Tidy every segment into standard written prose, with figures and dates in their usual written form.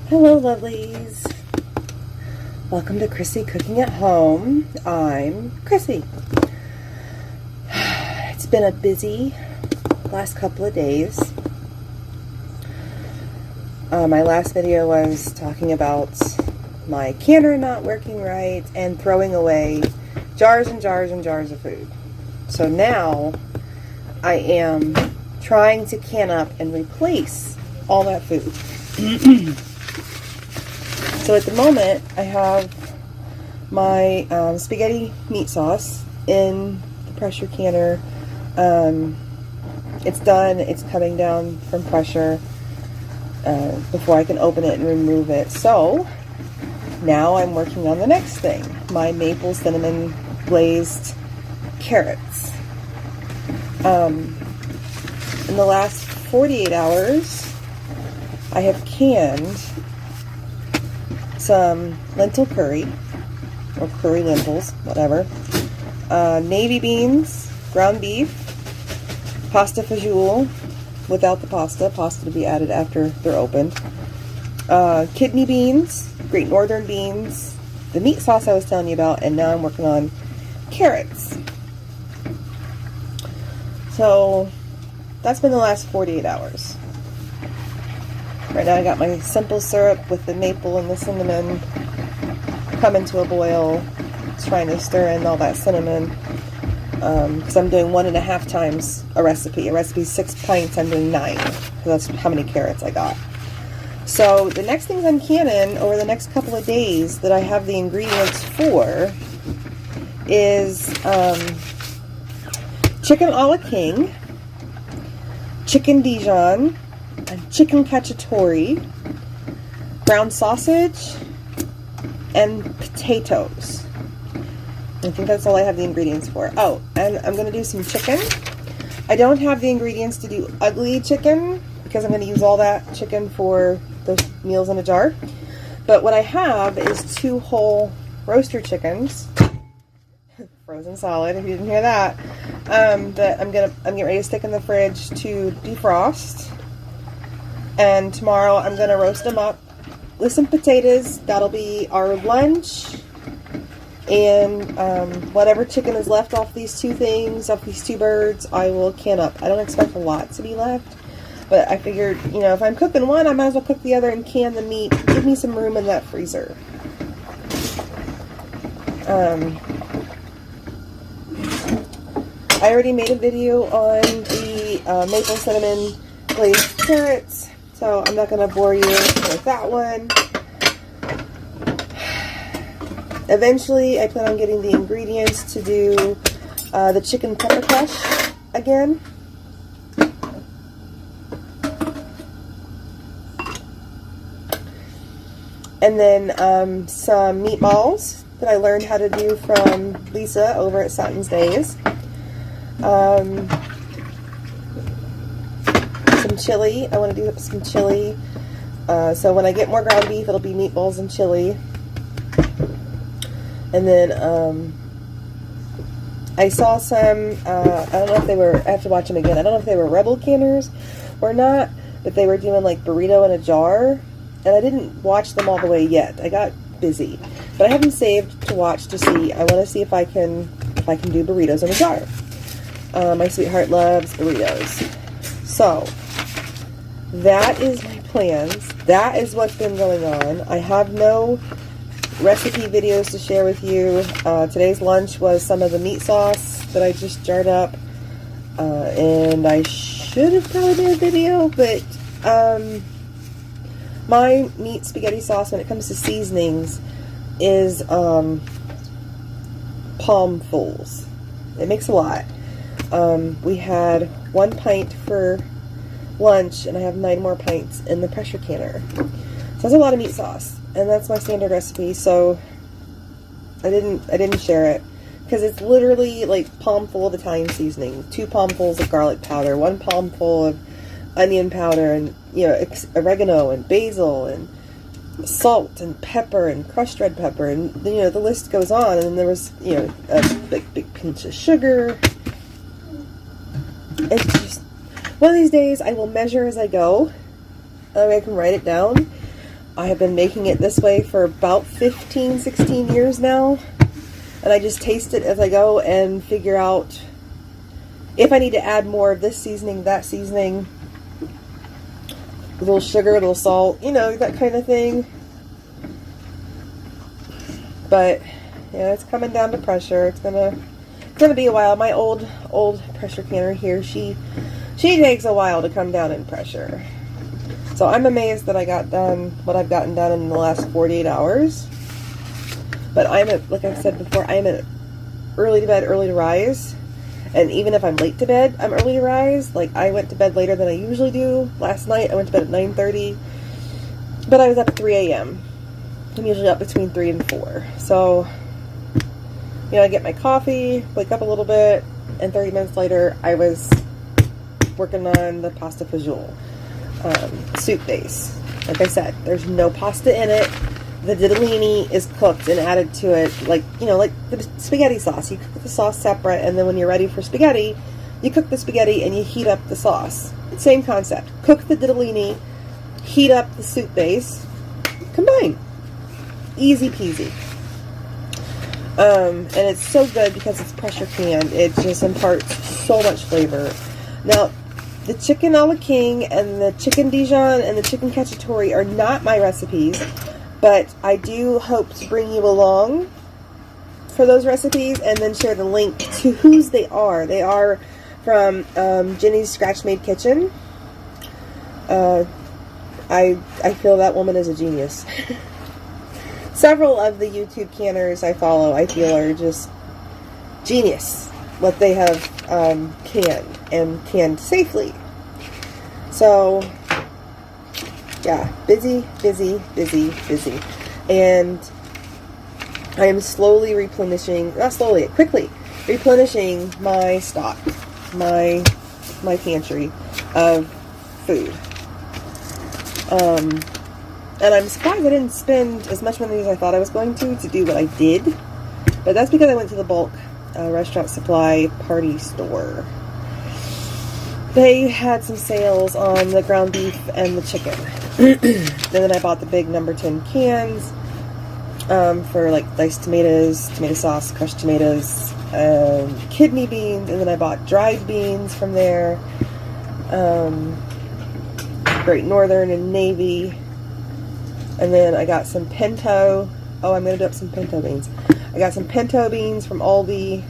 Hello lovelies, welcome to Chrissy Cooking at Home. I'm Chrissy. It's been a busy last couple of days. My last video was talking about my canner not working right and throwing away jars and jars and jars of food. So now I am trying to can up and replace all that food. So at the moment, I have my spaghetti meat sauce in the pressure canner. It's done. It's coming down from pressure before I can open it and remove it. So now I'm working on the next thing, my maple cinnamon glazed carrots. In the last 48 hours, I have canned some lentil curry, or curry lentils, whatever, navy beans, ground beef, pasta fajoule without the pasta to be added after they're opened, kidney beans, Great Northern beans, the meat sauce I was telling you about, and now I'm working on carrots. So that's been the last 48 hours. Right now I got my simple syrup with the maple and the cinnamon coming to a boil. Just trying to stir in all that cinnamon because I'm doing 1.5 times a recipe. A recipe's 6 pints, I'm doing 9 because that's how many carrots I got. So the next things I'm canning over the next couple of days that I have the ingredients for is chicken a la king, chicken Dijon, and chicken cacciatore, ground sausage, and potatoes. I think that's all I have the ingredients for. Oh, and I'm going to do some chicken. I don't have the ingredients to do ugly chicken because I'm going to use all that chicken for those meals in a jar. But what I have is 2 whole roaster chickens, frozen solid if you didn't hear that, that I'm getting ready to stick in the fridge to defrost. And tomorrow I'm going to roast them up with some potatoes. That'll be our lunch. And whatever chicken is left off these 2 things, off these 2 birds, I will can up. I don't expect a lot to be left. But I figured, you know, if I'm cooking one, I might as well cook the other and can the meat. Give me some room in that freezer. I already made a video on the maple cinnamon glazed carrots. So I'm not going to bore you with that one. Eventually, I plan on getting the ingredients to do the chicken pepper crush again. And then some meatballs that I learned how to do from Lisa over at Satin's Days. Some chili. I want to do some chili. So when I get more ground beef, it'll be meatballs and chili. And then I saw some, I don't know if they were, I have to watch them again. I don't know if they were Rebel canners or not, but they were doing like burrito in a jar. And I didn't watch them all the way yet. I got busy. But I have them saved to watch to see. I want to see if I can do burritos in a jar. My sweetheart loves burritos. So that is my plans. That is what's been going on. I have no recipe videos to share with you. Today's lunch was some of the meat sauce that I just jarred up. And I should have probably made a video, but my meat spaghetti sauce when it comes to seasonings is palmfuls. It makes a lot. We had 1 pint for lunch, and I have 9 more pints in the pressure canner. So that's a lot of meat sauce, and that's my standard recipe. So I didn't share it because it's literally like palmful of Italian seasoning, 2 palmfuls of garlic powder, 1 palmful of onion powder, and oregano and basil and salt and pepper and crushed red pepper, and the list goes on. And then there was a big pinch of sugar. It's just one of these days I will measure as I go. I can write it down. I have been making it this way for about 15, 16 years now. And I just taste it as I go and figure out if I need to add more of this seasoning, that seasoning, a little sugar, a little salt, you know, that kind of thing. But yeah, it's coming down to pressure. It's gonna be a while. My old pressure canner here, she takes a while to come down in pressure. So I'm amazed that I got done what I've gotten done in the last 48 hours. But like I said before, I'm an early to bed, early to rise. And even if I'm late to bed, I'm early to rise. Like, I went to bed later than I usually do. Last night, I went to bed at 9:30. But I was up at 3 a.m. I'm usually up between 3 and 4. So, you know, I get my coffee, wake up a little bit, and 30 minutes later, I was working on the pasta fagioli soup base. Like I said, there's no pasta in it. The ditalini is cooked and added to it, like, you know, like the spaghetti sauce. You cook the sauce separate, and then when you're ready for spaghetti, you cook the spaghetti and you heat up the sauce. Same concept. Cook the ditalini, heat up the soup base, combine. Easy peasy. And it's so good because it's pressure canned. It just imparts so much flavor. Now, the chicken a la king and the chicken Dijon and the chicken cacciatore are not my recipes, but I do hope to bring you along for those recipes and then share the link to whose they are. They are from Jenny's Scratch Made Kitchen. I feel that woman is a genius. Several of the YouTube canners I follow, I feel, are just genius. What they have canned, and canned safely. So, yeah, busy. And I am quickly replenishing my stock, my pantry of food. And I'm surprised I didn't spend as much money as I thought I was going to do what I did. But that's because I went to the bulk restaurant supply party store. They had some sales on the ground beef and the chicken. And then I bought the big number 10 cans for like diced tomatoes, tomato sauce, crushed tomatoes, kidney beans, and then I bought dried beans from there. Great Northern and Navy. And then I got some pinto. Oh, I'm going to do up some pinto beans. I got some pinto beans from Aldi.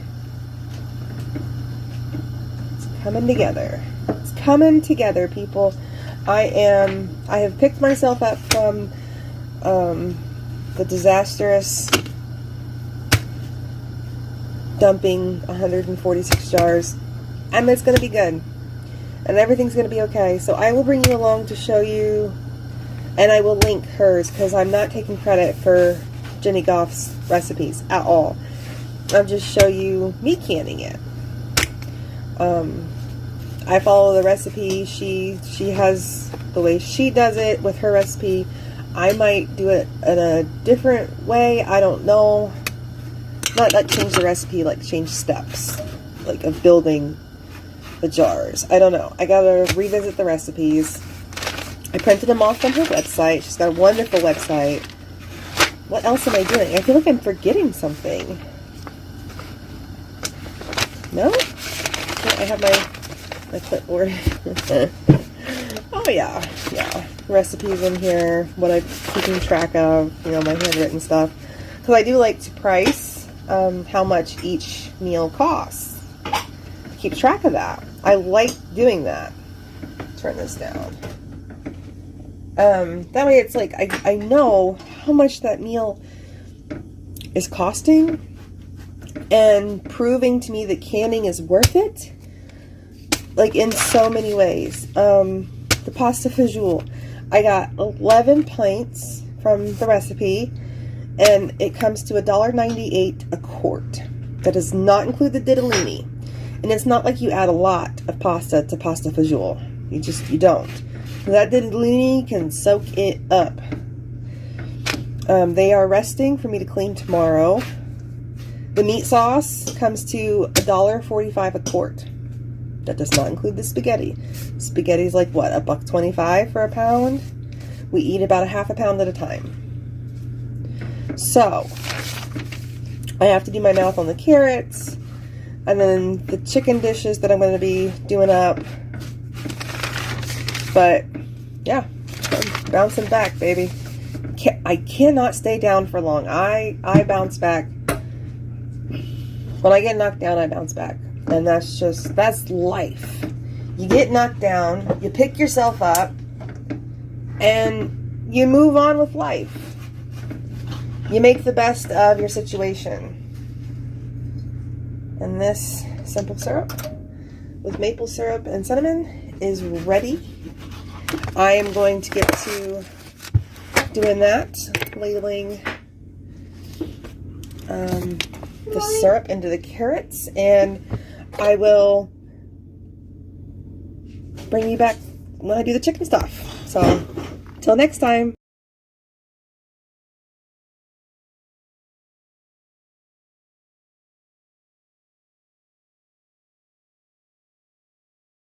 It's coming together. It's coming together, people. I have picked myself up from the disastrous dumping 146 jars. And it's going to be good. And everything's going to be okay. So I will bring you along to show you. And I will link hers because I'm not taking credit for Jenny Goff's recipes at all. I'll just show you me canning it. I follow the recipe. She has the way she does it with her recipe. I might do it in a different way. I don't know. Not like change the recipe, like change steps, like of building the jars. I don't know. I gotta revisit the recipes. I printed them off from her website. She's got a wonderful website. What else am I doing? I feel like I'm forgetting something. No? I have my clipboard. Oh yeah. Recipes in here. What I'm keeping track of. You know, my handwritten stuff. Because I do like to price how much each meal costs. Keep track of that. I like doing that. Turn this down. That way it's like, I know how much that meal is costing and proving to me that canning is worth it. Like in so many ways. The pasta fagioli. I got 11 pints from the recipe and it comes to $1.98 a quart. That does not include the ditalini. And it's not like you add a lot of pasta to pasta fagioli. You don't. That ditalini can soak it up. They are resting for me to clean tomorrow. The meat sauce comes to $1.45 a quart. That does not include the spaghetti. Spaghetti is like what, $1.25 for a pound? We eat about a half a pound at a time. So, I have to do my mouth on the carrots, and then the chicken dishes that I'm going to be doing up. But, yeah, I'm bouncing back, baby. I cannot stay down for long. I bounce back. When I get knocked down, I bounce back. And that's life. You get knocked down, you pick yourself up, and you move on with life. You make the best of your situation. And this simple syrup with maple syrup and cinnamon is ready. I am going to get to doing that, ladling the syrup into the carrots, and I will bring you back when I do the chicken stuff. So, till next time.